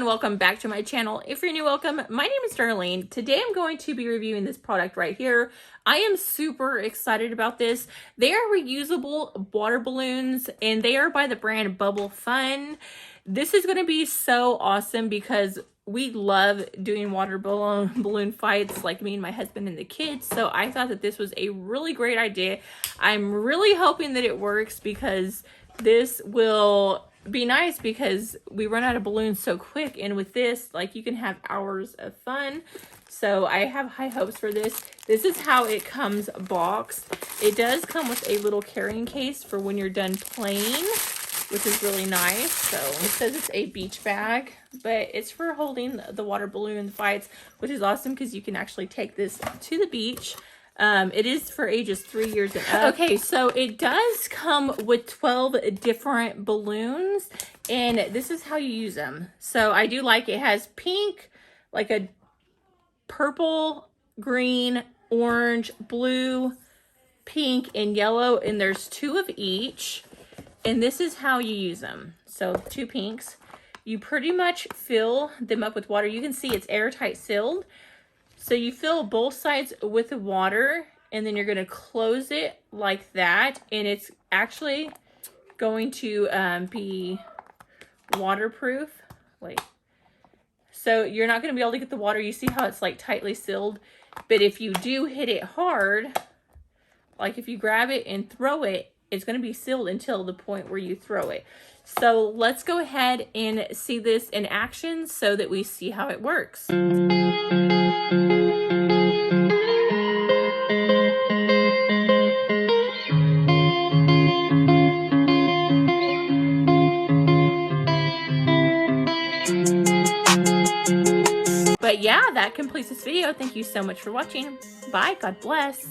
Welcome back to my channel. If you're new, welcome. My name is Darlene. Today I'm going to be reviewing this product right here. I am super excited about this. They are reusable water balloons and they are by the brand Bubble Fun. This is going to be so awesome because we love doing water balloon fights, like me and my husband and the kids. So I thought that this was a really great idea. I'm really hoping that it works because this will be nice because we run out of balloons so quick, and with this, like, you can have hours of fun. So I have high hopes for this. This is how it comes boxed. It does come with a little carrying case for when you're done playing, which is really nice. So it says it's a beach bag, but it's for holding the water balloon fights, which is awesome because you can actually take this to the beach. It is for ages 3 years and up. Okay, so it does come with 12 different balloons, and this is how you use them. So I do like it has pink, like a purple, green, orange, blue, pink, and yellow, and there's 2 of each. And this is how you use them. So 2 pinks. You pretty much fill them up with water. You can see it's airtight sealed. So you fill both sides with the water, and then you're going to close it like that, and it's actually going to be waterproof. Wait. So you're not going to be able to get the water. You see how it's like tightly sealed, but if you do hit it hard, like if you grab it and throw it, it's going to be sealed until the point where you throw it. So let's go ahead and see this in action so that we see how it works. But yeah, that completes this video. Thank you so much for watching. Bye. God bless.